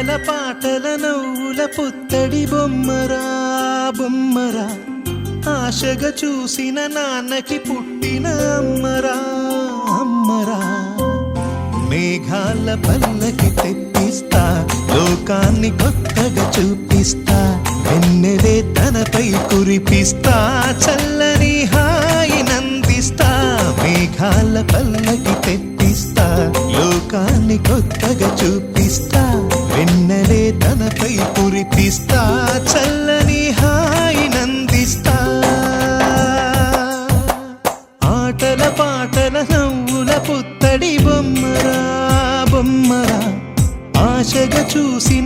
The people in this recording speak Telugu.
ఆటల పాటల నవ్వుల పుత్తడి బొమ్మరా బొమ్మరా ఆశగా చూసిన నాన్నకి పుట్టిన అమ్మరా అమ్మరా మేఘాల పల్లకి తెప్పిస్తా లోకాన్ని కొత్తగా చూపిస్తా వెన్నెలే తనపై కురిపిస్తా చల్లని హాయి నందిస్తా మేఘాల పల్లకి తెప్పిస్తా లోకాన్ని కొత్తగా చూపిస్తా వెన్నెలే తనపై కురిపిస్తా చల్లని హాయి నందిస్తా ఆటల పాటల నవ్వుల పుత్తడి బొమ్మరా బొమ్మరా ఆశగా చూసిన